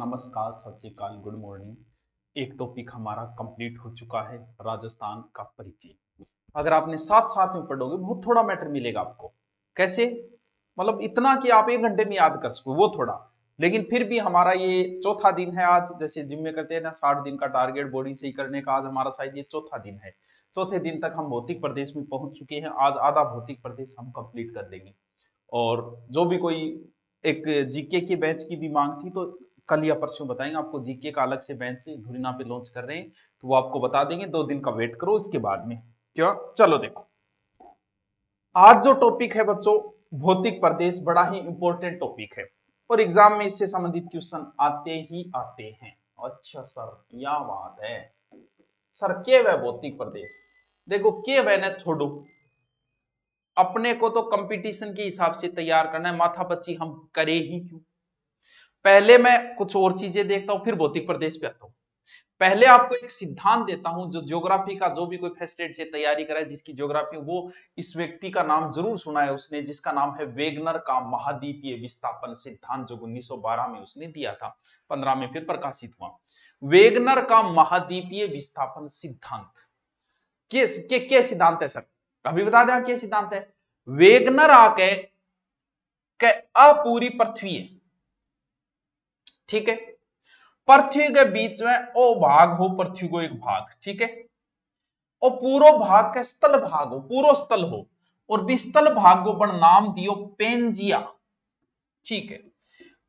नमस्कार, सत श्री अकाल, गुड मॉर्निंग। एक टॉपिक हमारा कंप्लीट हो चुका है, राजस्थान का परिचय। अगर आपने साथ साथ में पढ़ोगे बहुत थोड़ा मैटर मिलेगा आपको। कैसे? मतलब इतना कि आप 1 घंटे में याद कर सको, वो थोड़ा। लेकिन फिर भी हमारा ये चौथा दिन है आज। जैसे जिम में करते हैं ना 60 दिन का टारगेट बॉडी सही करने का, आज हमारा शायद ये चौथा दिन है। चौथे दिन तक हम भौतिक प्रदेश में पहुंच चुके हैं। आज आधा भौतिक प्रदेश हम कंप्लीट कर देंगे। और जो भी कोई एक जीके के बैच की भी मांग थी, तो कल या परसों बताएंगे आपको। जीके का अलग से बैच धुरीना पे लॉन्च कर रहे हैं, तो वो आपको बता देंगे। 2 दिन का वेट करो, इसके बाद में क्या। चलो देखो, आज जो टॉपिक है बच्चों, भौतिक प्रदेश बड़ा ही इंपॉर्टेंट टॉपिक है और एग्जाम में इससे संबंधित क्वेश्चन आते ही आते हैं। अच्छा सर, क्या बात है सर, के वह भौतिक प्रदेश। देखो, के वह ने छोड़ो, अपने को तो कंपटीशन के हिसाब से तैयार करना है। माथापच्ची हम करे ही क्यों। पहले मैं कुछ और चीजें देखता हूं, फिर भौतिक प्रदेश पे आता हूं। पहले आपको एक सिद्धांत देता हूं, जो ज्योग्राफी का, जो भी कोई फर्स्ट एड से तैयारी कराए जिसकी ज्योग्राफी, वो इस व्यक्ति का नाम जरूर सुना है उसने, जिसका नाम है वेगनर का महाद्वीपीय विस्थापन सिद्धांत, जो 1912 में उसने दिया था। 15 में फिर प्रकाशित हुआ। वेगनर का महाद्वीपीय विस्थापन सिद्धांत के सिद्धांत है सर? अभी बता दें क्या सिद्धांत है। वेगनर आके अपूरी पृथ्वी है, ठीक है। पृथ्वी के बीच में ओ भाग हो, पृथ्वी को एक भाग, ठीक है। और पूरो भाग का स्थल भाग हो, पूरो स्थल हो, और विस्थल भाग को बड़ नाम दियो पेंजिया, ठीक है।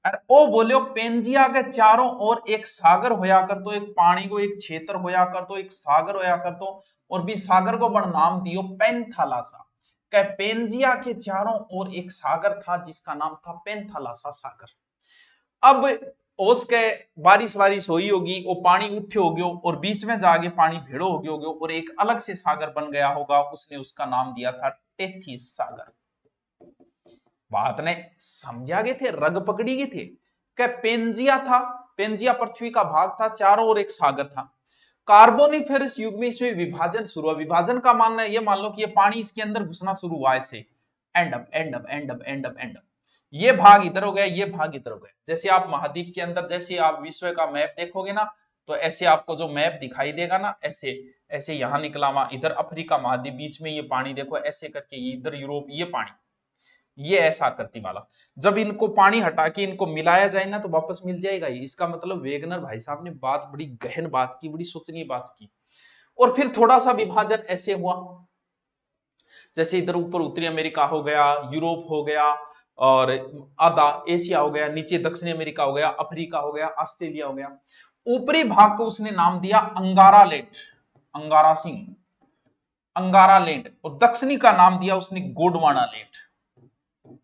और ओ बोलियो पेंजिया के चारों ओर एक सागर होया कर, तो एक पानी को एक क्षेत्र होया कर, तो एक सागर होया कर, तो और भी सागर को बड़ नाम दियो पेंथालासा। कह पेंजिया के चारों ओर एक सागर था जिसका नाम था पेंथालासा सागर। अब उसके बारिश वारिश हुई होगी, वो पानी उठे हो गयो और बीच में जाके पानी भेड़ो हो गयो और एक अलग से सागर बन गया होगा। उसने उसका नाम दिया था टेथिस सागर। बात ने समझा गए थे, रग पकड़ी गए थे। क्या पेंजिया था, पेंजिया पृथ्वी का भाग था, चारों ओर एक सागर था। कार्बोनिफेरस युग में इसमें विभाजन शुरू हुआ। विभाजन का मानना ये मान लो कि ये पानी इसके अंदर घुसना शुरू हुआ ऐसे, and up and up and up and up and up. ये भाग इधर हो गया, ये भाग इधर हो गया। जैसे आप महाद्वीप के अंदर, जैसे आप विश्व का मैप देखोगे ना, तो ऐसे आपको जो मैप दिखाई देगा ना, ऐसे ऐसे यहां निकला हुआ, इधर अफ्रीका महाद्वीप, बीच में ये पानी देखो ऐसे करके, ये इधर यूरोप, ये पानी, ये ऐसा आकृति वाला। जब इनको पानी हटा के इनको मिलाया जाए ना, तो वापस मिल जाएगा ये। इसका मतलब वेगनर भाई साहब ने बात, बड़ी गहन बात की, बड़ी सोचनीय बात की। और फिर थोड़ा सा विभाजन ऐसे हुआ, जैसे इधर ऊपर उत्तरी अमेरिका हो गया, यूरोप हो गया, और आधा एशिया हो गया, नीचे दक्षिणी अमेरिका हो गया, अफ्रीका हो गया, ऑस्ट्रेलिया हो गया। ऊपरी भाग को उसने नाम दिया अंगारा लैंड, अंगारा सिंह, अंगारा लैंड। और दक्षिणी का नाम दिया उसने गोंडवाना लैंड।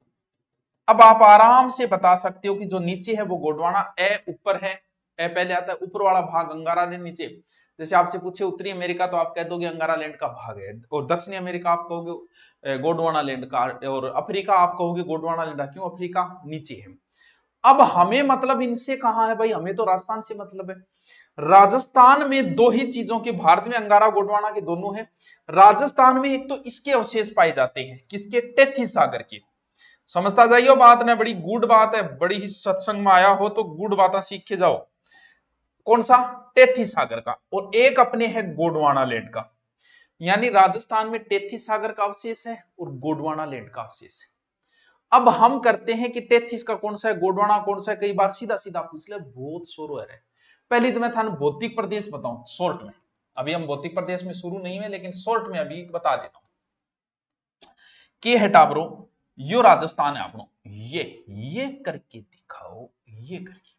अब आप आराम से बता सकते हो कि जो नीचे है वो गोंडवाना, ए ऊपर है, ए पहले आता है, ऊपर वाला भाग अंगारा लैंड नीचे। जैसे आपसे पूछे उत्तरी अमेरिका, तो आप कह दोगे अंगारा लैंड का भाग है, और दक्षिणी अमेरिका आप कहोगे गोंडवाना लैंड का, और अफ्रीका आप कहोगे गोंडवाना लैंड। क्यों? अफ्रीका नीचे है। अब हमें मतलब इनसे कहां है भाई? हमें तो राजस्थान से मतलब है। राजस्थान में दो ही चीजों के, भारत में अंगारा गोंडवाना के दोनों है। राजस्थान में एक तो इसके अवशेष पाए जाते हैं, किसके? टेथिस सागर के। समझता जाइयो बात ने, बड़ी गुड बात है। बड़ी ही सत्संग में आया हो तो गुड बातें सीख के जाओ। कौन सा? टेथिस सागर का। और एक अपने है गोंडवाना लैंड का। यानी राजस्थान में टेथिस सागर का अवशेष है और गोंडवाना लैंड का अवशेष है। अब हम करते हैं कि टेथिस का कौन सा है, गोंडवाना कौन सा है, कई बार सीधा सीधा पूछ ले, बहुत शोर है। पहले तो मैं था भौतिक प्रदेश बताऊं शॉर्ट में। अभी हम भौतिक प्रदेश में शुरू नहीं है, लेकिन शॉर्ट में अभी बता देता हूं। के है टाबरो, यो राजस्थान है आपनो, ये करके दिखाओ, ये करके।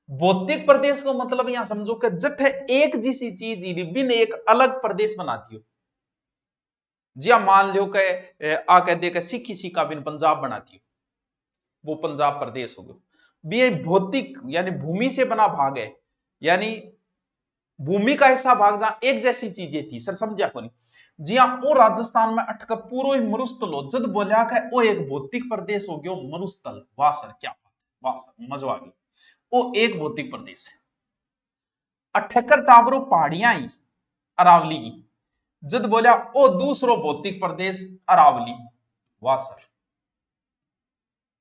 भौतिक प्रदेश को मतलब यहां समझो कि जट है एक जैसी चीज ही बिन एक अलग प्रदेश बनाती हो। जी हाँ, मान लो कि आ कह दे सिख इसी का बिन पंजाब बनाती हो, वो पंजाब प्रदेश हो गया। भी भौतिक यानी भूमि से बना भाग है, यानी भूमि का ऐसा भाग जहां एक जैसी चीजें थी। सर समझा को नहीं? जी हाँ, वो राजस्थान में अटक पूरा ही मरुस्थल हो, जद बोलिया का वो एक भौतिक प्रदेश हो गया मरुस्थल। वाह सर, क्या बात है, वाह सर, मजा आ गई। वो एक भौतिक प्रदेश है। अठकर टाबरो पहाड़ियां ही अरावली की, जद बोलिया ओ दूसरो भौतिक प्रदेश अरावली। वाह सर,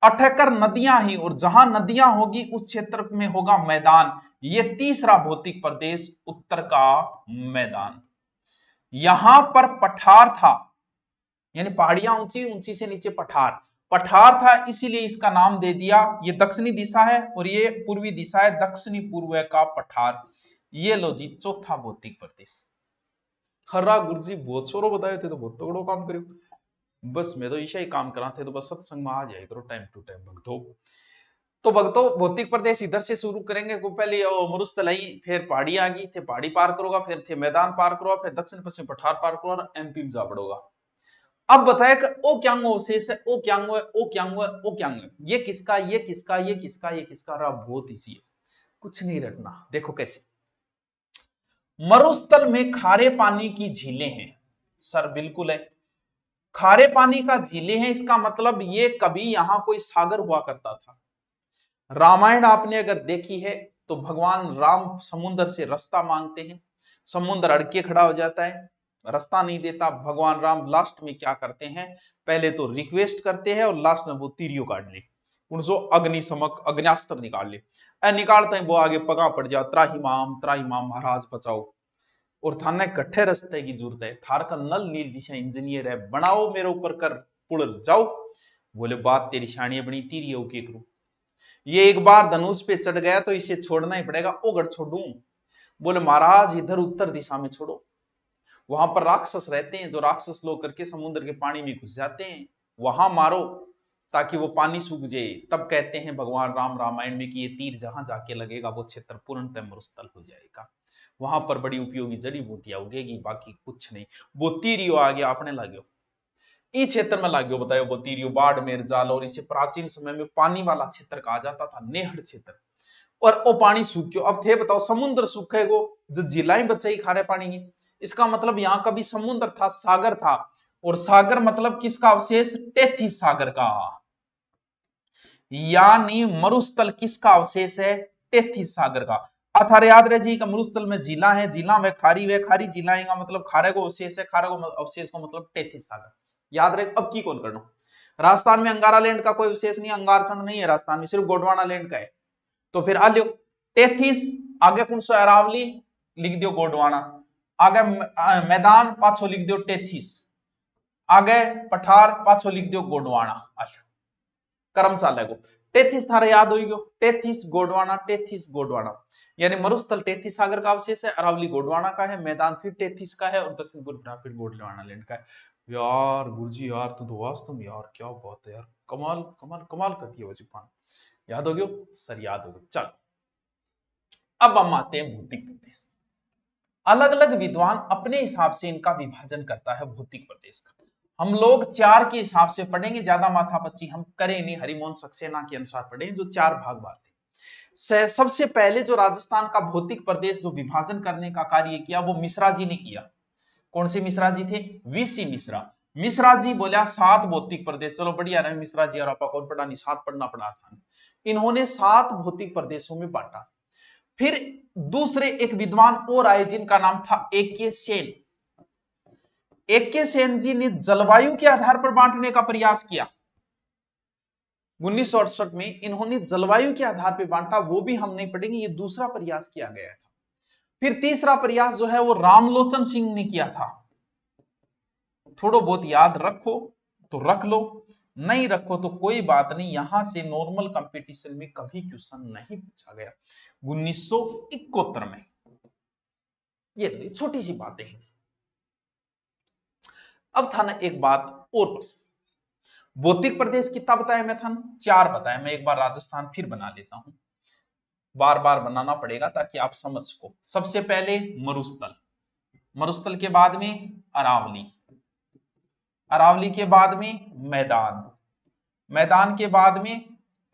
78 नदियां ही, और जहां नदियां होगी उस क्षेत्र में होगा मैदान। ये तीसरा भौतिक प्रदेश उत्तर का मैदान। यहां पर पठार था, यानी पहाड़ियां ऊंची, ऊंची से नीचे पठार, पठार था, इसीलिए इसका नाम दे दिया। ये दक्षिणी दिशा है और ये पूर्वी दिशा है, दक्षिणी पूर्व का पठार। ये लो जी चौथा भौतिक प्रदेश। हर्रा गुरुजी बहुत सोरो बताए थे, तो बहुत तगड़ो काम करो। बस मैं तो ईशा ही काम करा थे, तो बस सत्संग में आ जाए करो टाइम टू टाइम भक्तों। तो भक्तों भौतिक प्रदेश इधर से शुरू करेंगे, को पहले मरुस्थल आई, फिर पहाड़ी आ गई, थे पहाड़ी पार करोगा, फिर थे मैदान पार करोगा, फिर दक्षिण पश्चिम पठार पार करोगा, एमपी में जा पड़ोगा। अब बताया कि ओ क्यांगो अवशेष है, ओ क्यांगो है, ओ क्यांगो है, ओ क्यांगो है, ये किसका, ये किसका, ये किसका, ये किसका, रहा बहुत इजी है, कुछ नहीं रटना। देखो कैसे, मरुस्थल में खारे पानी की झीलें हैं। सर बिल्कुल है, खारे पानी का झीलें हैं, इसका मतलब ये कभी यहां कोई सागर हुआ करता था। रामायण आपने अगर देखी है तो भगवान राम समुद्र से रास्ता मांगते हैं, समुद्र अड़के खड़ा हो जाता है, रास्ता नहीं देता। भगवान राम लास्ट में क्या करते हैं, पहले तो रिक्वेस्ट करते हैं और लास्ट में वो तीरियो काट ले, उनसो अग्निशमक अग्नियास्त्र निकाल ले, निकालते हैं वो आगे पगा पड़ जा, त्राही माम महाराज बचाओ। और थाना इकट्ठे रास्ते की जरूरत है, थार का नल नील जिसे इंजीनियर है, बनाओ मेरे ऊपर कर पुल जाओ। बोले बात तेरी शानिया बनी, तीरियो के करूं, ये एक बार धनुष पे चढ़ गया तो इसे छोड़ना ही पड़ेगा, ओगड़ छोड़ू। बोले महाराज इधर उत्तर दिशा में छोड़ो, वहां पर राक्षस रहते हैं, जो राक्षस लोग करके समुद्र के पानी में घुस जाते हैं, वहां मारो ताकि वो पानी सूख जाए। तब कहते हैं भगवान राम रामायण में कि ये तीर जहां जाके लगेगा वो क्षेत्र पूर्णतः मरुस्थल हो जाएगा, वहां पर बड़ी उपयोगी जड़ी बूटियां उगेगी, बाकी कुछ नहीं। वो तीर आ गया अपने लागो, ई क्षेत्र में लाग्यो बतायो, वो तीरियो बाड़मेर जालौर, इसे प्राचीन समय में पानी वाला क्षेत्र कहा जाता था, नेहड़ क्षेत्र। और वो पानी सूख्यो, अब थे बताओ समुद्र सूखेगो, जो झीलाएं बचाई खारे पानी की, इसका मतलब यहां कभी समुद्र था, सागर था। और सागर मतलब किसका अवशेष, टेथीस सागर का, यानी मरुस्थल किसका अवशेष है, टेथीस सागर का। अथार याद रहे जी का मरुस्थल में झीला है, झीला में खारी, वे खारी झीला का मतलब खारे को अवशेष है, खारे को अवशेष को मतलब टेथीस सागर। याद रहे, अब की कौन करना। राजस्थान में अंगारा लैंड का कोई विशेष नहीं, अंगारचंद नहीं है राजस्थान में, सिर्फ गोडवाना लैंड का है। तो फिर आ लियो टेथीस, आगे कौन सा अरावली लिख दियो गोडवाना, आगे मैदान पाछो लिख दियो टेथीस, आगे पठार पाछो लिख दियो गोडवाना। अच्छा कर्म चालेगो, टेथीस थारे याद हो गयो, टेथीस गोडवाना, टेथीस गोडवाना, यानी मरुस्थल टेथीस सागर का अवशेष है, अरावली गोडवाना का है, मैदान फिर टेथीस का है, और दक्षिण पूर्व फिर गोडवाना लैंड का है। यार गुरुजी यार तू तो वास्तव यार क्या बात है यार, कमाल कमाल कमाल करती है वजीफान, याद हो गयो सर, याद हो गयो। चल अब हम आते हैं भौतिक प्रदेश। अलग अलग विद्वान अपने हिसाब से इनका विभाजन करता है भौतिक प्रदेश का, हम लोग चार के हिसाब से पढ़ेंगे, ज्यादा माथापच्ची हम करें नहीं, हरिमोहन सक्सेना के अनुसार पढ़ेंगे, जो चार भाग बांटे। सबसे पहले जो राजस्थान का भौतिक प्रदेश जो विभाजन करने का कार्य किया वो मिश्रा जी ने किया। कौन से मिश्रा जी थे, वीसी मिश्रा। मिश्रा जी बोला 7 भौतिक प्रदेश, चलो बढ़िया रहे मिश्रा जी, और आपा कौन पढ़ा नहीं, 7 पढ़ना पड़ा था। इन्होंने 7 भौतिक प्रदेशों में बांटा। फिर दूसरे एक विद्वान और आए जिनका नाम था AK सेन। AK सेन जी ने जलवायु के आधार पर बांटने का प्रयास किया। 1968 में इन्होंने जलवायु के आधार पर बांटा, वो भी हम नहीं पढ़ेंगे, ये दूसरा प्रयास किया गया था। फिर तीसरा प्रयास जो है वो रामलोचन सिंह ने किया था। थोड़ा बहुत याद रखो तो रख लो, नहीं रखो तो कोई बात नहीं, यहां से नॉर्मल कंपटीशन में कभी क्वेश्चन नहीं पूछा गया 1971 में। ये तो छोटी सी बातें हैं। अब था ना एक बात और, भौतिक प्रदेश कितना बताया मैं था, 4 बताया। मैं एक बार राजस्थान फिर बना लेता हूं, बार बार बनाना पड़ेगा ताकि आप समझ सको। सबसे पहले मरुस्थल, मरुस्थल के बाद में अरावली, अरावली के बाद में मैदान, मैदान के बाद में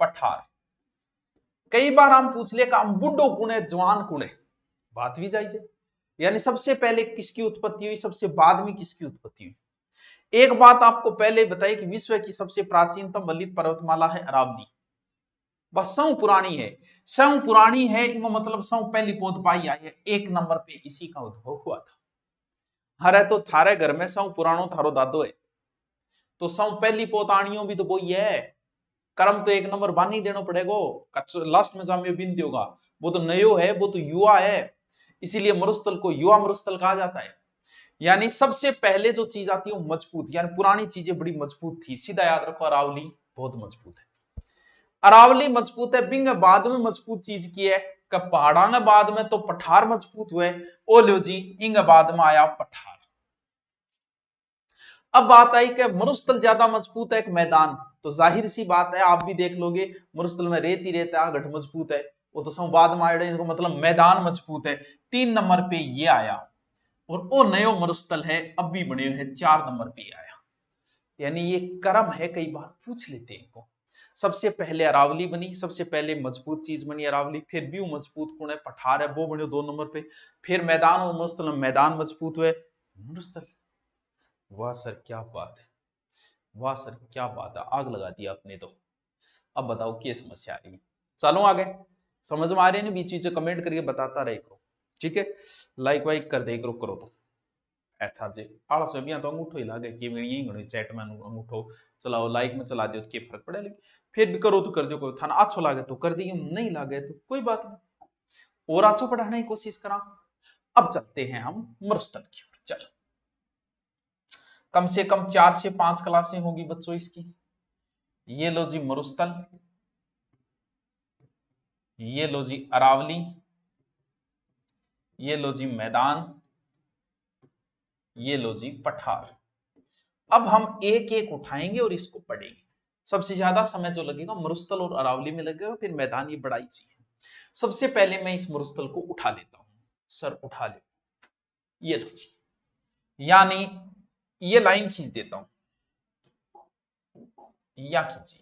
पठार। कई बार हम पूछ ले काम बुड्ढो कुणे जवान कुणे, बात भी जायज है, यानी सबसे पहले किसकी उत्पत्ति हुई, सबसे बाद में किसकी उत्पत्ति हुई। एक बात आपको पहले बताई कि विश्व की सबसे प्राचीनतम ललित पर्वतमाला है अरावली, बस सौ पुरानी है, सौ पुरानी है इनका मतलब सौ पहली पौध पाई आई है, 1 नंबर पे इसी का उद्भव हुआ था। हरे तो थारे घर में सौ पुरानो थारो दादो है, तो सौ पहली पौधानियों भी तो वही है। कर्म तो एक नंबर बानी देना पड़ेगा, लास्ट में जामे बिंदी होगा। वो तो नयो है, वो तो युवा है, इसीलिए मरुस्थल को युवा मरुस्थल कहा जाता है। यानी सबसे पहले जो चीज आती है वो मजबूत, यानी पुरानी चीजें बड़ी मजबूत थी। सीधा याद रखो, अरावली बहुत मजबूत है, अरावली मजबूत है। बिंग बाद में मजबूत चीज की है, पहाड़ा में बाद में तो पठार मजबूत हुए। ओ लो जी, इंग बाद में आया पठार। अब बात आई कि मरुस्थल ज्यादा मजबूत है एक मैदान, तो जाहिर सी बात है आप भी देख लोगे मरुस्थल में रेत ही रेत है, गठ मजबूत है, वो तो संवाद में इनको मतलब मैदान मजबूत है। 3 नंबर पे ये आया, और वो नयो मरुस्थल है अब भी बने हुए हैं, 4 नंबर पे आया। यानी ये क्रम है, कई बार पूछ लेते हैं इनको। सबसे पहले अरावली बनी, सबसे पहले मजबूत चीज बनी अरावली, फिर भी मजबूत कौन है, पठार है, वो बने 2 नंबर पे, फिर मैदान और मरुस्थल में मैदान मजबूत हुए मरुस्थल। वाह सर क्या बात है, वाह सर क्या बात है, आग लगा दी आपने तो। अब बताओ क्या समस्या आ रही है, चलो आगे। समझ में आ रही है ना, बीच बीच में कमेंट करके बताता रहे करो, ठीक है, लाइक वाइक कर दे करो, करो तो ऐसा जे आलस में भी तो अंगूठो ही लागे कि मेरी यही गणी चैट में अंगूठो चलाओ, लाइक में चला दियो तो क्या फर्क पड़े, लेकिन फिर भी करो तो कर दियो, कोई थाना अच्छो लागे तो कर दिए, नहीं लागे तो कोई बात नहीं, और अच्छो पढ़ाने की कोशिश करा। अब चलते हैं हम मरुस्थल की ओर, चलो कम से कम 4 से 5 क्लासें होगी बच्चों इसकी। ये लो जी मरुस्थल, ये लो जी अरावली, ये लो जी मैदान, ये लो जी पठार। अब हम एक एक उठाएंगे और इसको पढ़ेंगे। सबसे ज्यादा समय जो लगेगा मरुस्थल और अरावली में लगेगा, फिर मैदान ये बड़ा इजी है। सबसे पहले मैं इस मरुस्थल को उठा लेता हूं, सर उठा ले, ये लो जी, यानी ये लाइन खींच देता हूं, या खींची,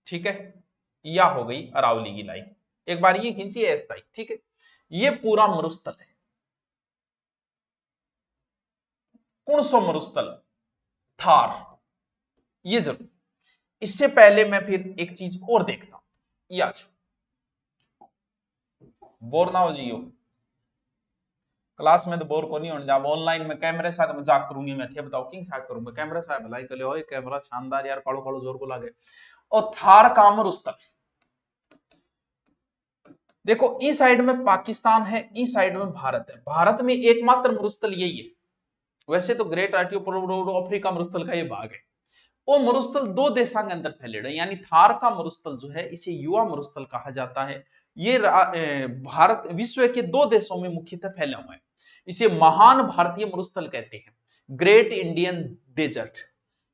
ठीक है, या हो गई अरावली की लाइन, एक बार ये खींची ऐसा ही, ठीक है। ये पूरा मरुस्थल है, कौन सा मरुस्थल, थार, ये जरूर। इससे पहले मैं फिर एक चीज और देखता हूं, या बोर ना हो जियो, क्लास में तो बोर को नहीं होने, जब ऑनलाइन में कैमरे साथ मजाक करूंगी मैं, थे बताओ किंग साथ करूंगा, कैमरे साथ भलाई कर लो, कैमरा शानदार यार, कालो कालो जोर को लागे। और थार का मरुस्थल देखो, इस साइड में पाकिस्तान है, इस साइड में भारत है, भारत में एकमात्र मरुस्थल यही है। वैसे तो ग्रेट अफ्रीका मरुस्थल का ये भाग है, वो मरुस्थल 2 देशों के अंदर फैले रहे, यानी थार का मरुस्थल जो है इसे युवा मरुस्थल कहा जाता है। ये भारत विश्व के 2 देशों में मुख्यतः फैला हुआ है, इसे महान भारतीय मरुस्थल कहते हैं, ग्रेट इंडियन डेजर्ट।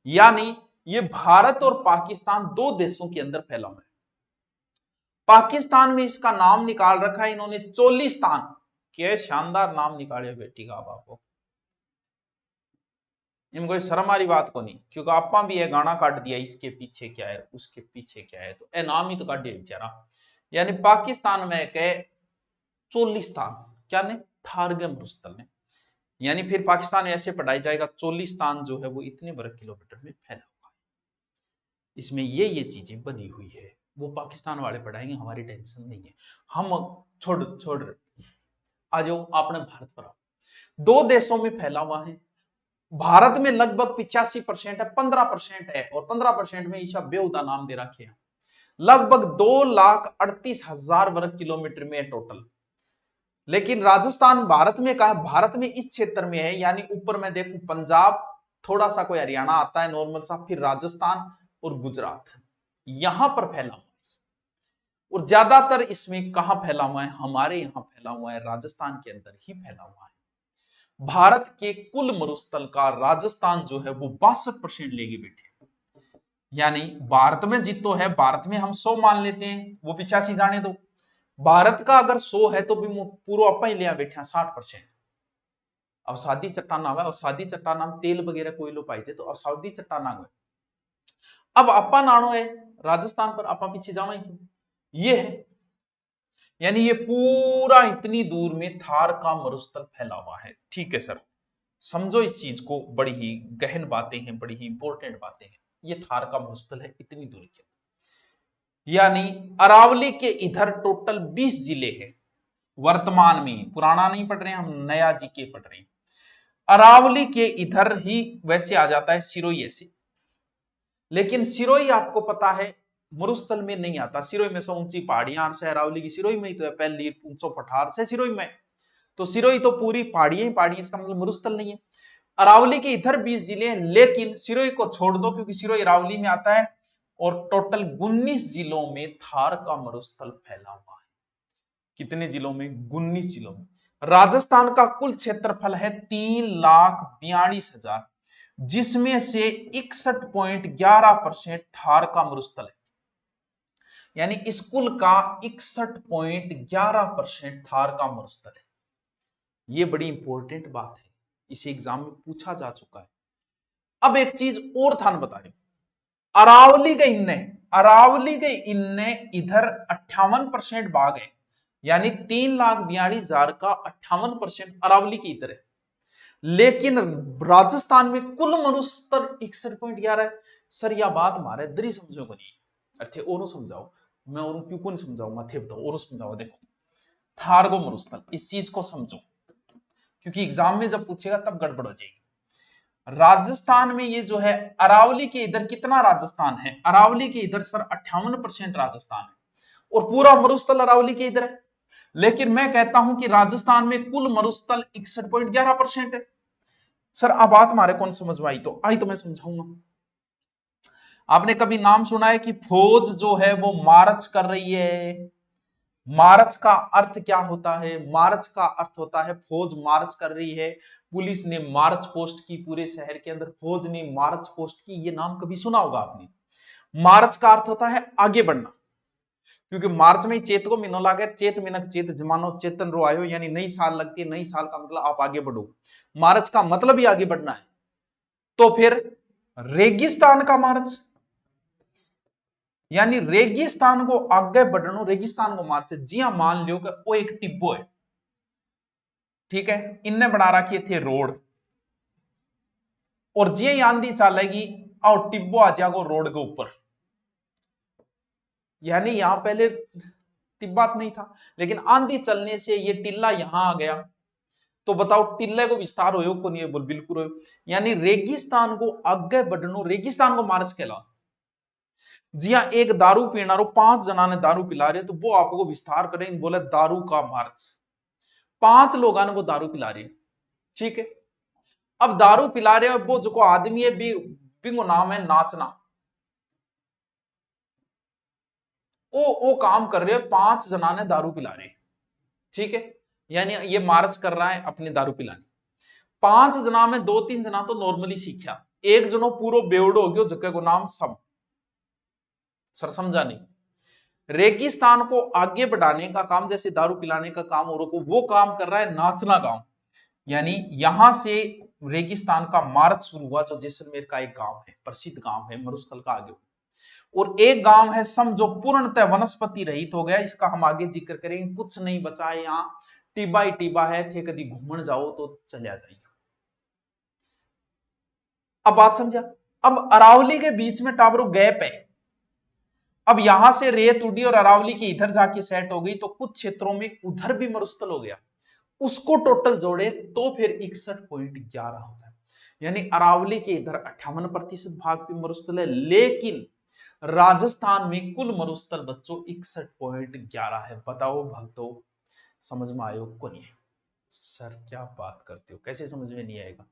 यानी ये भारत और पाकिस्तान 2 देशों के अंदर फैला हुआ है। पाकिस्तान में इसका नाम निकाल रखा है इन्होंने चोलिस्तान, क्या शानदार नाम निकाले बेटी का बाप को, इनको कोई शर्म वाली बात को नहीं, क्योंकि आपा भी ये गाना काट दिया, इसके पीछे क्या है उसके पीछे क्या है, तो ए नाम ही तो काट दिया बेचारा। यानी पाकिस्तान में के चोलिस्तान, क्या ने, थारगे मरुस्थल ने, यानी फिर पाकिस्तान में ऐसे पढ़ाई जाएगा, चोलिस्तान जो है वो इतने वर्ग किलोमीटर में फैला हुआ है, इसमें ये चीजें बनी हुई है, वो पाकिस्तान वाले पढ़ाएंगे, हमारी टेंशन नहीं है, हम छोड़ छोड़ आ जाओ आपने भारत पर आओ। 2 देशों में फैला हुआ है, भारत में लगभग 85% है, 15% है, और 15% में ईशा बेहुदा नाम दे रखे हैं। लगभग 2,38,000 वर्ग किलोमीटर में है टोटल। लेकिन राजस्थान भारत में कहा, भारत में इस क्षेत्र में है, यानी ऊपर मैं देखूं पंजाब, थोड़ा सा कोई हरियाणा आता है नॉर्मल सा, फिर राजस्थान और गुजरात, यहां पर फैला हुआ है। और ज्यादातर इसमें कहां फैला हुआ है, हमारे यहां फैला हुआ है, राजस्थान के अंदर ही फैला हुआ है। भारत के कुल मरुस्थल का राजस्थान जो है वो 62% लेगी बेटे, यानी भारत में जितो है, भारत में हम 100 मान लेते हैं, वो 85 जाने दो, भारत का अगर 100 है तो भी पूरा अपा ही लिया बैठा 60%। अवसादी चट्टाना हुआ, अवसादी चट्टाना तेल वगैरह कोयलो पाई तो अवसादी चट्टाना हुआ। अब अपा नानो है राजस्थान पर, अपा पीछे जावे क्यों, ये है, यानी ये पूरा इतनी दूर में थार का मरुस्थल फैला हुआ है, ठीक है सर, समझो इस चीज को, बड़ी ही गहन बातें हैं, बड़ी ही इंपॉर्टेंट बातें हैं। ये थार का मरुस्थल है इतनी दूरी के, यानी अरावली के इधर टोटल 20 जिले हैं वर्तमान में, पुराना नहीं पढ़ रहे हैं हम, नया जी के पढ़ रहे हैं। अरावली के इधर ही वैसे आ जाता है सिरोही, ऐसे लेकिन सिरोही आपको पता है मरुस्थल में नहीं आता। सिरोही में से ऊंची पहाड़ियां से, अरावली की सिरोही में ही तो है, पहली ऊंचो पठार से सिरोही में, तो सिरोही तो पूरी पहाड़ियां ही पहाड़ियां, इसका मतलब मरुस्थल नहीं है। अरावली के इधर 20 जिले हैं, लेकिन सिरोही को छोड़ दो क्योंकि सिरोही अरावली में आता है, और टोटल 19 जिलों में थार का मरुस्थल फैला हुआ है। कितने जिलों में? 19 जिलों में। राजस्थान का कुल क्षेत्रफल है 3,42,000, जिसमें से 61.11% थार का मरुस्थल है। यानी इस कुल का 61.11% थार का मरुस्थल है। यह बड़ी इंपॉर्टेंट बात है, इसे एग्जाम में पूछा जा चुका है। अब एक चीज और थान बता रही हूं, अरावली के इनने इधर 58% भाग है, यानी 3,42,000 का 58% अरावली की इधर है। लेकिन राजस्थान में कुल मरुस्थल 61.11 है। सर यह बात हमारे इधर ही समझो को नहीं, अर्थे और समझाओ। मैं और क्यों को नहीं समझाऊंगा, थे बताओ और समझाओ। देखो थार को मरुस्थल, इस चीज को समझो, क्योंकि एग्जाम में जब पूछेगा तब गड़बड़ हो जाएगी। राजस्थान में ये जो है, अरावली के इधर कितना राजस्थान है? अरावली के इधर सर 58% राजस्थान है, और पूरा मरुस्थल अरावली के इधर है। लेकिन मैं कहता हूं कि राजस्थान में कुल मरुस्थल 61.11% है। सर अब बात हमारे कौन समझ में आई? तो मैं समझाऊंगा। आपने कभी नाम सुना है कि फौज जो है वो मार्च कर रही है? मार्च का अर्थ क्या होता है? मार्च का अर्थ होता है फौज मार्च कर रही है, पुलिस ने मार्च पोस्ट की, पूरे शहर के अंदर फौज ने मार्च पोस्ट की। ये नाम कभी सुना होगा आपने। मार्च का अर्थ होता है आगे बढ़ना, क्योंकि मार्च में चेत को महीनों लागे, चेत मिनक चेत जमानो चेतन रो आयो, यानी नई साल लगती है। नई साल का मतलब आप आगे बढ़ो, मार्च का मतलब ही आगे बढ़ना है। तो फिर रेगिस्तान का मार्च, यानी रेगिस्तान को आगे बढ़ना, रेगिस्तान को मार्च। जी हां, मान लियो कि वो एक टिब्बो है, ठीक है, इनने बना रखे थे रोड, और जी आंधी चलेगी और टिब्बो आ जाएगा रोड के ऊपर। यानी यहां पहले तिब्बत नहीं था, लेकिन आंधी चलने से ये टिल्ला यहां आ गया। तो बताओ टिल्ले को विस्तार हो को नहीं? बोल बिल्कुल हो। यानी रेगिस्तान को आगे बढ़नो, रेगिस्तान को मार्च कहला। जी हाँ, एक दारू पीना रो, 5 जना ने दारू पिला रहे, तो वो आपको विस्तार करें, बोले दारू का मार्च। 5 लोगों ने वो दारू पिला रहे, ठीक है। अब दारू पिला रहे हैं, वो जो आदमी है बिंगो नाम है नाचना, वो काम कर रहे हैं, 5 जना ने दारू पिला रहे, ठीक है। यानी ये मार्च कर रहा है अपनी दारू पिलाने। 5 जना में 2-3 जना तो नॉर्मली सीखा, एक जनो पूरा बेवड़ो हो गयो, जगह को नाम सब। सर समझा नहीं? रेगिस्तान को आगे बढ़ाने का काम, जैसे दारू पिलाने का काम औरों को, वो काम कर रहा है नाचना गांव। यानी यहां से रेगिस्तान का मार्च शुरू हुआ, जो जैसलमेर का एक गांव है, प्रसिद्ध गांव है, मरुस्थल का आगे। और एक गांव है सम, जो पूर्णतः वनस्पति रहित हो गया, इसका हम आगे जिक्र करेंगे। कुछ नहीं बचा है यहाँ, टिब्बा ही टिब्बा है, थे कभी घूमन जाओ तो चले आ जाइए। अब बात समझा? अब अरावली के बीच में टावरो गैप है। अब यहां से रेत उड़ी और अरावली की इधर जाके सेट हो गई, तो कुछ क्षेत्रों में उधर भी मरुस्थल हो गया। उसको टोटल जोड़े तो फिर 61.11 होता है। यानी अरावली के इधर 58% भाग भी मरुस्थल है, लेकिन राजस्थान में कुल मरुस्थल बच्चों 61.11 है। बताओ भक्तों, समझ में आयो को नहीं? सर क्या बात करते हो, कैसे समझ में नहीं आएगा?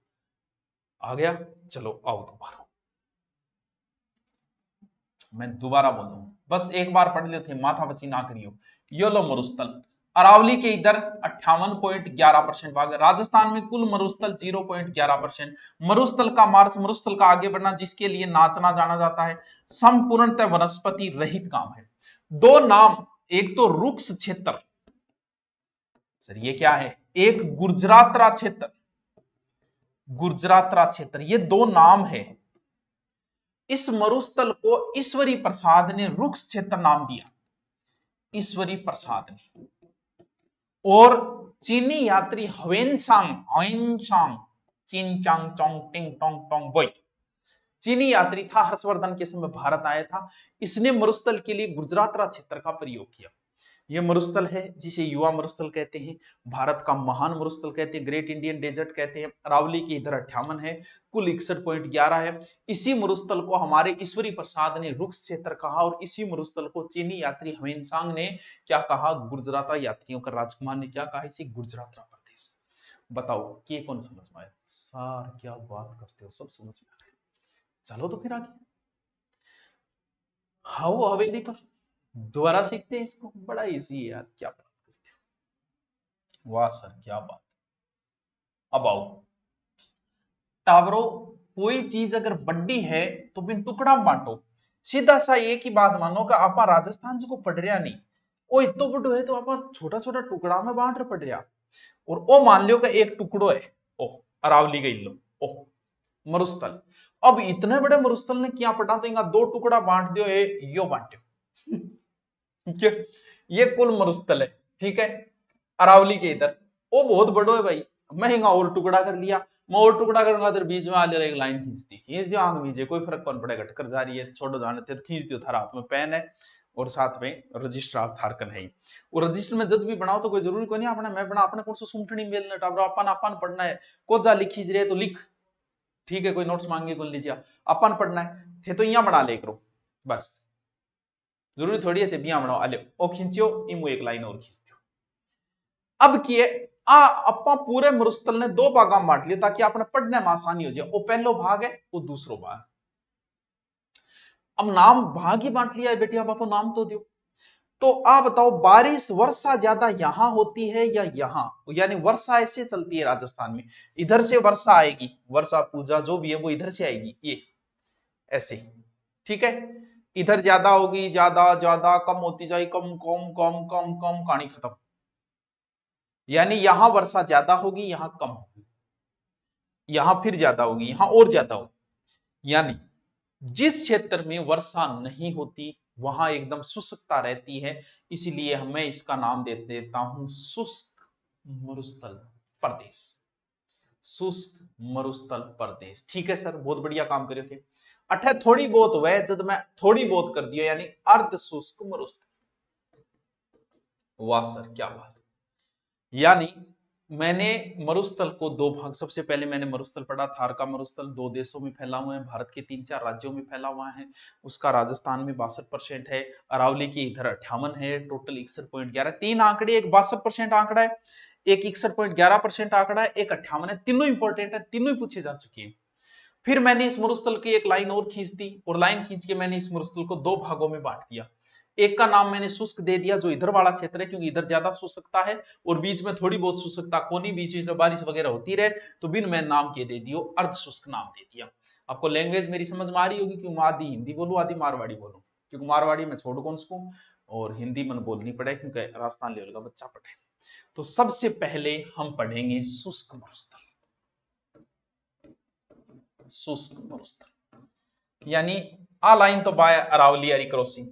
आ गया? चलो आओ दोबारा, मैं दोबारा बोल दूं, बस एक बार पढ़ लेते, माथा बची ना करियो। यो लो मरुस्थल, अरावली के इधर 58.11% भाग, राजस्थान में कुल मरुस्थल 0.11%। मरुस्थल का मार्च, मरुस्थल का आगे बढ़ना, जिसके लिए नाचना जाना जाता है, संपूर्णतः वनस्पति रहित काम है। दो नाम, एक तो रुक्ष क्षेत्र, सर ये क्या है? एक गुर्जरात्रा क्षेत्र, गुर्जरात्रा क्षेत्र, ये दो नाम है। इस मरुस्थल को ईश्वरी प्रसाद ने रुक्ष क्षेत्र नाम दिया, ईश्वरी प्रसाद ने। और चीनी यात्री ह्वेनसांग चीन चांग चोंग टिंग टोंग टोंग बोई, चीनी यात्री था, हर्षवर्धन के समय भारत आया था। इसने मरुस्थल के लिए गुजरातरा क्षेत्र का प्रयोग किया। ये मरुस्थल है जिसे युवा मरुस्थल कहते हैं, भारत का महान मरुस्थल कहते हैं, ग्रेट इंडियन डेजर्ट कहते हैं। अरावली की इधर 58 है, कुल 61.11 है। इसी मरुस्थल को हमारे ईश्वरी प्रसाद ने रुक्ष क्षेत्र कहा और इसी मरुस्थल को चीनी यात्री ह्वेनसांग ने क्या कहा, गुजराता यात्रियों का राजकुमार ने क्या कहा, इसे गुजराता प्रदेश। बताओ के कौन समझ में आया? सर क्या बात करते हो, सब समझ में आ गया। चलो तो फिर आगे हाउ हवेली पर दोबारा सीखते हैं इसको, बड़ा इजी है यार, क्या बात करते हो, वाह सर क्या बात। अब आओ टावरो, कोई चीज अगर बड़ी है तो बिन टुकड़ा में बांटो। सीधा सा एक ही बात मानो कि आप राजस्थान जी को पढ़ रहा नहीं, वो इतो बड़ो है तो आप छोटा छोटा टुकड़ा में बांट रहे पढ़ रहा, और ओ मान लियो कि एक टुकड़ो है, ओ अरावली गई लो, ओ मरुस्थल। अब इतने बड़े मरुस्थल ने क्या पढ़ा, तो इनका दो टुकड़ा बांट दियो, यो बांटो ये कुल मरुस्थल है, ठीक है। अरावली के इधर वो बहुत बड़ो है भाई, मैं हिंगा और टुकड़ा कर लिया, मैं और टुकड़ा करूंगा तो बीच में आ जाएगा एक लाइन खींच दियो आंख नीचे, कोई फर्क कौन पड़ेगा, टक्कर जा रही है छोड़ो जाने थे तो खींच दियो, थारा हाथ में पेन है और साथ में रजिस्टर आप थारकन है। वो रजिस्टर में जब भी बनाओ तो कोई जरूरी को नहीं अपने मैं बना अपने कौन सा सुमठनी मेलना टाबरा अपन पढ़ना है, को जा लिख खींच रहे तो लिख, ठीक है, कोई नोट्स मांगे कौन लीजिए, अपन पढ़ना है थे तो यहाँ बना ले करो बस, जरूरी थोड़ी है थे बिया बनाओ आले ओ खींचियो इमो एक लाइन और खींच दियो। अब किए अपा पूरे मरुस्थल ने दो भागा में बांट लिया ताकि अपने पढ़ने में आसानी हो जाए, वो पहलो भाग है वो दूसरो भाग। अब नाम भाग ही बांट लिया है बेटी, आप आपको नाम तो दियो। तो आप बताओ बारिश वर्षा ज्यादा यहां होती है या यहां, यानी वर्षा ऐसे चलती है राजस्थान में, इधर से वर्षा आएगी, वर्षा पूजा जो भी है वो इधर से आएगी, ये ऐसे, ठीक है। इधर ज्यादा होगी, ज्यादा ज्यादा, कम होती जाएगी, कम कम कम कम कम, कहानी खत्म। यानी यहां वर्षा ज्यादा होगी, यहां कम होगी, यहां फिर ज्यादा होगी, यहां और ज्यादा होगी। यानी जिस क्षेत्र में वर्षा नहीं होती वहां एकदम शुष्कता रहती है, इसलिए मैं इसका नाम दे देता हूं शुष्क मरुस्थल प्रदेश, शुष्क मरुस्थल प्रदेश, ठीक है सर, बहुत बढ़िया काम करे थे। अठे थोड़ी बहुत वह जब मैं थोड़ी बहुत कर दिया, यानी अर्ध शुष्क मरुस्थल, वाह सर क्या बात। यानी मैंने मरुस्थल को दो भाग, सबसे पहले मैंने मरुस्थल पढ़ा थार का मरुस्थल, दो देशों में फैला हुआ है, भारत के 3-4 राज्यों में फैला हुआ है, उसका राजस्थान में 62% है, अरावली के इधर 58 है, टोटल 61.11, तीन आंकड़े, एक 62% आंकड़ा है, एक 61.11% आंकड़ा है, एक 58 है, तीनों इंपॉर्टेंट है, तीनों ही पूछे जा चुके हैं। फिर मैंने इस मरुस्थल की एक लाइन और खींच दी, और लाइन खींच के मैंने इस मरुस्थल को दो भागों में बांट दिया। एक का नाम मैंने शुष्क दे दिया जो इधर वाला क्षेत्र है, क्योंकि इधर ज्यादा शुष्कता है और बीच में थोड़ी बहुत शुष्कता कोनी, बीच में जब बारिश वगैरह होती रहे तो बिन मैं नाम के दे दियो, अर्ध शुष्क नाम दे दिया। आपको लैंग्वेज मेरी समझ में आ रही होगी, क्यों आधी हिंदी बोलूं आधी मारवाड़ी बोलूं, क्योंकि मारवाड़ी में छोड़ कौन सकूं और हिंदी मन बोलनी पड़े क्योंकि राजस्थान लेवल का बच्चा पढ़े। तो सबसे पहले हम पढ़ेंगे शुष्क मरुस्थल, शुष्क मरुस्थल यानी आ लाइन तो बाय अरावली आरी क्रॉसिंग,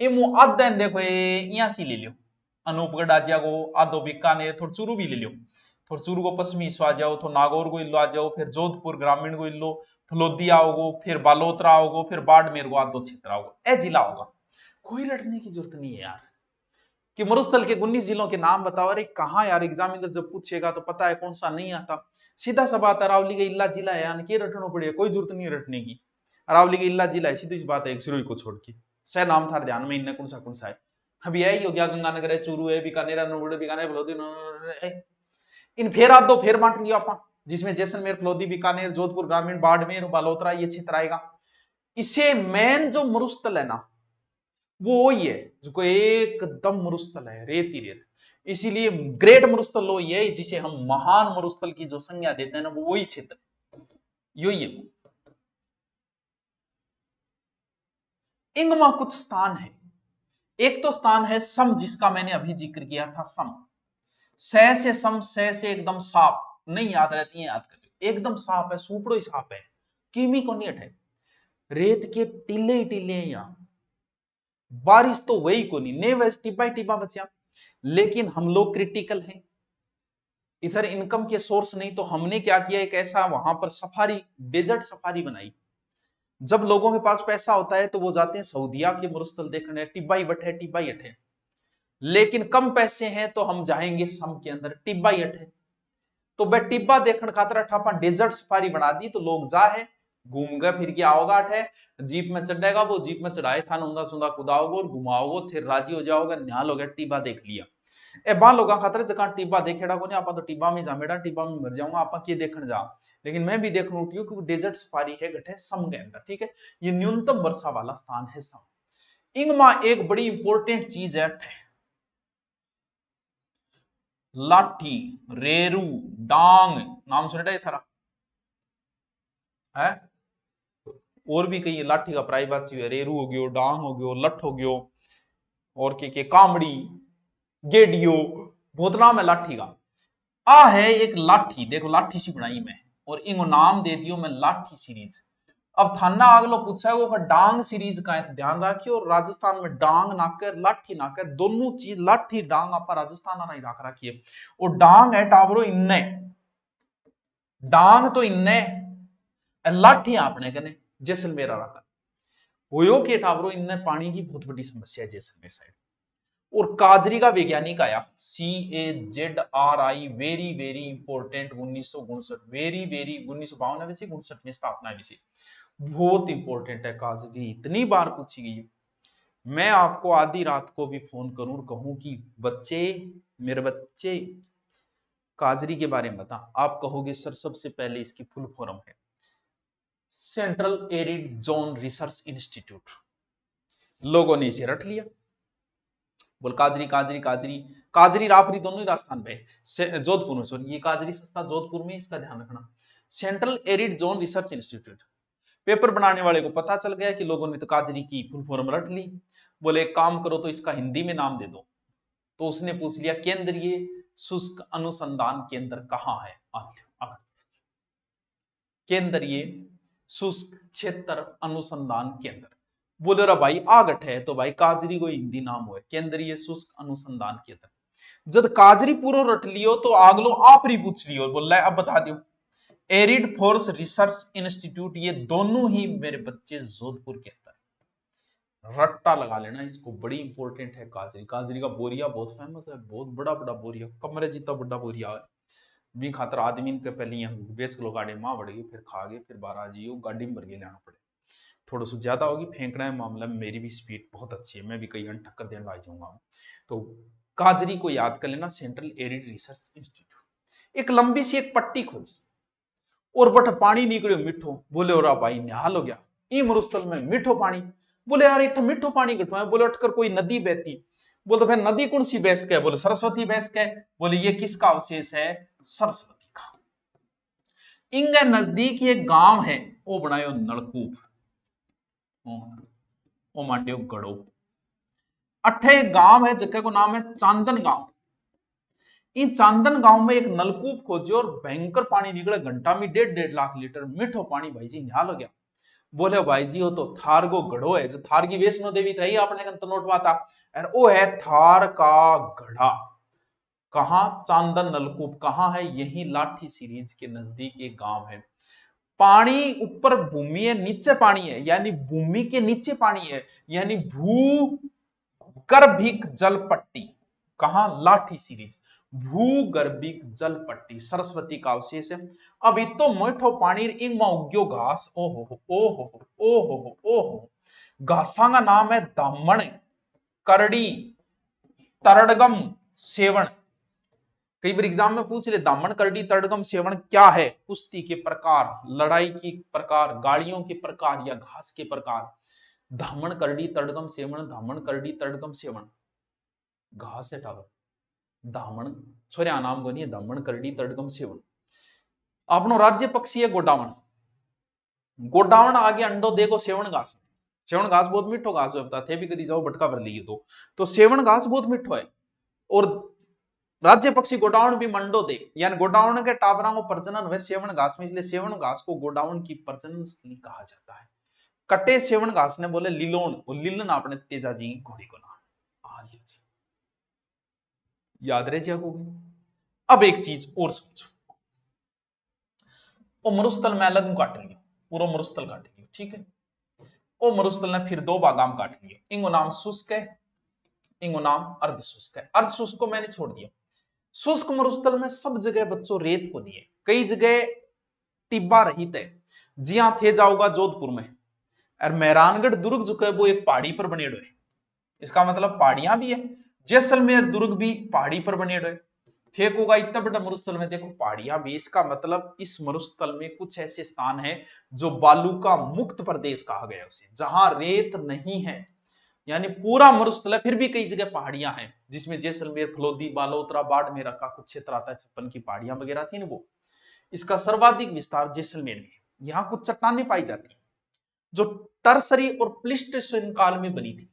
इमो आधे देखो यहाँ से ले लियो, अनूपगढ़ आ जाओ, आधो बीकानेर, थोड़ा चूरू भी ले लियो, थोड़ा चूरू को पश्चिमी हिस्सा आ जाओ, थोड़ा नागौर को इल्लो आ जाओ, फिर जोधपुर ग्रामीण को इल्लो, फलोदी आओगो, फिर बालोतरा आओगो, फिर बाड़मेर को आधो क्षेत्र आओगो, ए जिला होगा। कोई रटने की जरूरत नहीं है यार कि मरुस्थल के 19 जिलों के नाम बताओ, अरे कहाँ यार, एग्जामिनर जब पूछेगा तो पता है कौन सा नहीं आता, सीधा सा बात, अरावली का इल्ला जिला है, यानी कि रटनो पड़ेगा, कोई जरूरत नहीं रटने की, अरावली का इल्ला जिला है, सीधी सी बात है, एक सिरोही को छोड़ के सह नाम था ध्यान में, इनने कौन सा है, अभी यही हो गया, गंगानगर है, चूरू है, बीकानेर, बीकानेर, फलोदी, इन फेर आप दो फेर बांट लिया आप, जिसमें जैसलमेर, फलोदी, बीकानेर, जोधपुर ग्रामीण, बाड़मेर, बालोतरा ये क्षेत्र आएगा। इसे मेन जो मरुस्थल है ना वो वही है जो एकदम मरुस्थल है, रेत ही रेत, इसीलिए ग्रेट मरुस्थल वो ये है जिसे हम महान मरुस्थल की जो संज्ञा देते हैं ना, वो वही क्षेत्र यही है। इनमें कुछ स्थान है, एक तो स्थान है सम, जिसका मैंने अभी जिक्र किया था, सम, सह से सम, सह से एकदम साफ, नहीं याद रहती है, याद कर एकदम साफ है, सुपड़ो ही साफ है, कीमी को नहीं है, रेत के टीले ही टीले हैं यहां, बारिश तो वही को नहीं वैसे टिब्बा टिब्बा बचा, लेकिन हम लोग क्रिटिकल हैं, इधर इनकम के सोर्स नहीं, तो हमने क्या किया, एक ऐसा वहां पर सफारी, डेजर्ट सफारी बनाई। जब लोगों के पास पैसा होता है तो वो जाते हैं सऊदिया के मरुस्थल देखने, टिब्बाई बठे टिब्बाई अठे, लेकिन कम पैसे हैं तो हम जाएंगे सम के अंदर, टिब्बा ही अठे। तो वह टिब्बा देखने खातर अठा डेजर्ट सफारी बना दी, तो लोग जा है घूम गए फिर क्या होगा अठे, जीप में चढ़ेगा वो, जीप में चढ़ाए था नूंदा सुंदा कुदाओगे और घुमाओगे, फिर राजी हो जाओगे, न्याल हो गया टिब्बा देख लिया। ए बा लोग खातर जगह टिब्बा देखेड़ा को नहीं, आप तो टिब्बा में जामेड़ा, टिब्बा में मर जाऊंगा, आप ये देखने जा। लेकिन मैं भी देखने उठी हूँ क्योंकि डेजर्ट सफारी है गठे सम के अंदर, ठीक है। ये न्यूनतम वर्षा वाला स्थान है सम। इंगमा एक बड़ी इंपॉर्टेंट चीज है लाठी, रेरू, डांग, नाम सुनेटा ये थारा है। और भी कई लाठी का प्राय बात है, रेरू हो गयो, डांग हो गयो, लठ हो गयो, और के कामड़ी, गेडियो, बहुत नाम है लाठी का। आ है एक लाठी, देखो लाठी सी बनाई मैं और इनको नाम दे दियो मैं लाठी सीरीज। अब थाना अगलो पूछा है वो डांग सीरीज का है, तो ध्यान रखियो राजस्थान में डांग नाके लाठी नाके दोनों चीज, लाठी डांग आप राजस्थान आना ही रख रखिए। और डांग है टाबरो इन्ने, डांग तो इन्ने, लाठी आपने कने जैसलमेर रखा हो के टाबरो, इनने पानी की बहुत बड़ी समस्या है जैसलमेर साइड। और काजरी का वैज्ञानिक आया CAZRI, very very important, 1959, very very 1952 में से 59 में स्थापना है, बहुत इंपॉर्टेंट है काजरी, इतनी बार पूछी गई। मैं आपको आधी रात को भी फोन करूं और कहूं कि बच्चे, मेरे बच्चे काजरी के बारे में बता, आप कहोगे सर सबसे पहले इसकी फुल फॉर्म है central arid zone research institute. लोगों ने इसे रट लिया, बोल काजरी काजरी काजरी, काजरी रापरी दोनों ही राजस्थान में, जोधपुर में, सॉरी ये काजरी सस्ता जोधपुर में, इसका ध्यान रखना। Central arid zone research institute. Paper बनाने वाले को पता चल गया कि लोगों ने तो काजरी की फुल फॉर्म रट ली, बोले एक काम करो तो इसका हिंदी में नाम दे दो। तो उसने पूछ लिया केंद्रीय शुष्क अनुसंधान केंद्र कहां है, केंद्रीय शुष्क क्षेत्र अनुसंधान केंद्र। बोले रहा भाई आगट है, तो भाई काजरी को हिंदी नाम हुआ केंद्रीय शुष्क अनुसंधान केंद्र। जब काजरी पूरा रट लियो तो आगलो आप ही पूछ लियो, बोल रहा है अब बता दो एरिड फोर्स रिसर्च इंस्टीट्यूट, ये दोनों ही मेरे बच्चे जोधपुर के अंदर, रट्टा लगा लेना इसको, बड़ी इंपॉर्टेंट है काजरी। काजरी का बोरिया बहुत फेमस है, बहुत बड़ा बड़ा बोरिया, कमरे जितना बड़ा बोरिया है, भी खातर आदमी के पहले यहाँ बेच किलो गाड़ी माँ बढ़ गई, फिर खा गए, फिर बारह जियो गाड़ी में भर के लेना पड़े, थोड़ा सा ज्यादा होगी फेंकना है मामला में, मेरी भी स्पीड बहुत अच्छी है, मैं भी कई घंटे टक्कर देने लग जाऊंगा। तो काजरी को याद कर लेना, सेंट्रल एरिड रिसर्च इंस्टीट्यूट। एक लंबी सी एक पट्टी खोजी और बट पानी निकलो मिठो, बोले और भाई निहाल हो गया, ई मरुस्थल में मिठो पानी। बोले यार एक मिठो पानी कटो है, बोले उठकर कोई नदी बहती, बोले तो भाई नदी कौन सी बहस का है, बोले सरस्वती बहस का है। बोले ये किसका अवशेष है, सरस्वती का। इंगे नजदीक एक गांव है, वो बनायो नलकूप, ओ मांडियो गड़ो। अठे गांव है जगह को नाम है चांदन गांव। इन चांदन गांव में एक नलकूप खोजो और भयंकर पानी निकले, घंटा में 1.5 लाख लीटर मीठो पानी। भाई जी निहाल हो गया। बोले भाई जी वो तो थार को घड़ो है, जो थार की वैष्णो देवी था ही आपने नोटवा था, और वो है थार का घड़ा। कहा चांदन नलकूप कहां है, यही लाठी सीरीज के नजदीक एक गांव है। पानी ऊपर भूमि है, नीचे पानी है, यानी भूमि के नीचे पानी है, यानी भूगर्भिक जल पट्टी। कहां, लाठी सीरीज, भूगर्भिक जल पट्टी, सरस्वती का अवशेष है। अब इतो मीठो पानी इंग उग्यो घास, ओहो ओहो ओहो ओहो, घासा का नाम है दामन, करड़ी, तरडगम, सेवण। कई बार एग्जाम में पूछ ले दामन, करड़ी, तरडगम, सेवण क्या है, कुश्ती के प्रकार, लड़ाई के प्रकार, गाड़ियों के प्रकार या घास के प्रकार। दामन, करड़ी, तरडगम, सेवण, दामन, करड़ी, तरडगम, सेवण, घास है टावर, दामन छोरिया नाम बनी है, दामन, करड़ी, तरडगम, सेवण। अपनो राज्य पक्षी है गोडावण, गोडावण आगे अंडो देखो सेवण घास, सेवण घास बहुत मिठो घास होता थे, भी कभी जाओ भटका भर लीजिए तो सेवण घास बहुत मिठो है। और राज्य पक्षी गोडावण भी मंडो दे, यानी गोडावण के टावरा को प्रजनन हुए सेवण घास में, इसलिए सेवण घास को गोडावण की प्रजनन स्थली कहा जाता है। कटे सेवण घास ने बोले लिलोन, और लिलन आपने तेजा जी घोड़ी को नाम याद रहे जी आपको। अब एक चीज और समझो, ओ मरुस्थल में अलग काट लियो, पूरा मरुस्थल काट लियो, ठीक है। ओ मरुस्थल ने फिर 2 भागाम काट लियो, इंगो नाम शुष्क है इनको नाम अर्ध शुष्क है। अर्ध शुष्क को मैंने छोड़ दिया। शुष्क मरुस्थल में सब जगह बच्चों रेत को नहीं है, कई जगह टिब्बा रहित है। जी हाँ, थे जाओगा जोधपुर में, और मेहरानगढ़ दुर्ग जो है वो एक पहाड़ी पर बने हुए, इसका मतलब पहाड़ियां भी है। जैसलमेर दुर्ग भी पहाड़ी पर बने हुए, फेक होगा इतना बड़ा मरुस्थल में, देखो पहाड़ियां भी, इसका मतलब इस मरुस्थल में कुछ ऐसे स्थान है जो बालू का मुक्त प्रदेश कहा गया उसे, जहां रेत नहीं है। यानी पूरा मरुस्थल है, फिर भी कई जगह पहाड़ियां हैं, जिसमें जैसलमेर, फलोदी, बालोतरा, बाड़मेर का कुछ क्षेत्र आता है, छप्पन की पहाड़ियां वगैरह आती है ना वो। इसका सर्वाधिक विस्तार जैसलमेर में, यहाँ कुछ चट्टानें पाई जाती हैं जो टर्सरी और प्लीस्टोसीन काल में बनी थी।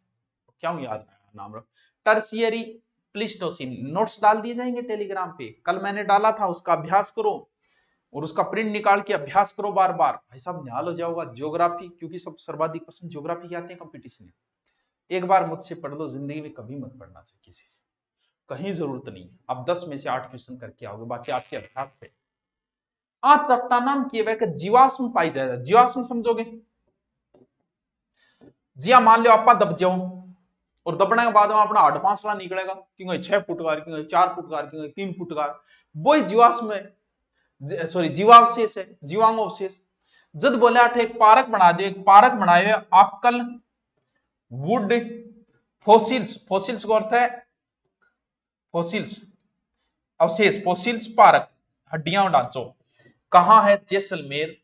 क्या याद नाम रख, टर्सियरी प्लीस्टोसीन। नोट्स डाल दिए जाएंगे टेलीग्राम पे, कल मैंने डाला था, उसका अभ्यास करो और उसका प्रिंट निकाल के अभ्यास करो बार बार, भाई साहब निहाल हो जाओगा। ज्योग्राफी, क्योंकि सब सर्वाधिक प्रश्न ज्योग्राफी के आते हैं कंपटीशन में। एक बार मुझसे पढ़ लो, जिंदगी में कभी मत पढ़ना चाहिए किसी से, कहीं जरूरत नहीं है। अब 10 में से 8 क्वेश्चन करके आओगे, बाकी आपके अभ्यास पे। आज चट्टानाम किए हुए जीवाश्म पाई जाएगा, जीवाश्म समझोगे? जी हाँ, मान लो आप दब जाओ और दबने के बाद में अपना हड्ड पांसला निकलेगा, क्योंकि 6 फुट का, क्योंकि 4 फुट का, क्योंकि 3 फुट का, वही जीवाश्म है, सॉरी जीवावशेष है, जीवांगोवशेष। जब बोले आठ एक पार्क बना दो, एक पार्क बनाए हुए आकल वुड फोसिल्स, फोसिल्स का अर्थ है फोसिल्स अवशेष, फोसिल्स पार्क, हड्डियां ढांचो, कहां है? जैसलमेर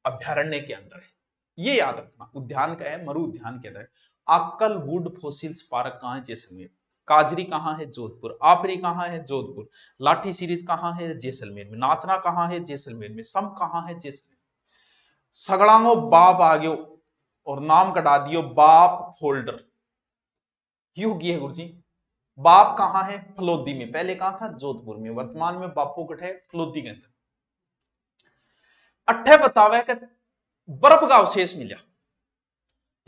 अभ्यारण्य के अंदर है, ये याद रखना। उद्यान का है, मरु उद्यान के अंदर है। आकल वुड फोसिल्स पार्क कहां है? जैसलमेर। काजरी कहां है? जोधपुर। आफरी कहां है? जोधपुर। लाठी सीरीज कहां है? जैसलमेर में। नाचना कहां है? जैसलमेर में। सम कहां है? जैसलमेर। सगड़ांगो बाप आ गयो और नाम कटा दियो बाप फोल्डर, क्यों किए गुरु जी? बाप कहां है? फलोदी में, पहले कहां था? जोधपुर में, वर्तमान में बापूगढ़ है, फलोदी के अंदर। अट्ठे बतावे के बर्फ का अवशेष मिला,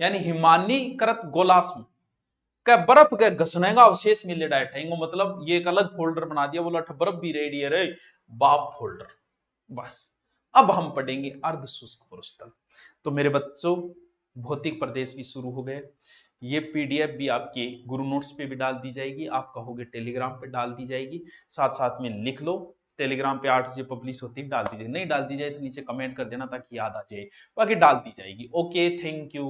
यानी हिमानीकृत गोलाश्म का बर्फ के घसने का अवशेष मिले डायटेंगो, मतलब ये एक अलग फोल्डर बना दिया, बोला बर्फ भी रेडी है रे, बाप फोल्डर। बस अब हम पढ़ेंगे अर्ध शुष्क मरुस्थल। तो मेरे बच्चों, भौतिक प्रदेश भी शुरू हो गए। ये पीडीएफ भी आपके गुरु नोट्स पे भी डाल दी जाएगी, आप कहोगे टेलीग्राम पे डाल दी जाएगी, साथ साथ में लिख लो। टेलीग्राम पे 8 बजे पब्लिश होती है, डाल दी जाए, नहीं डाल दी जाए तो नीचे कमेंट कर देना ताकि याद आ जाए, बाकी डाल दी जाएगी। Okay, thank you.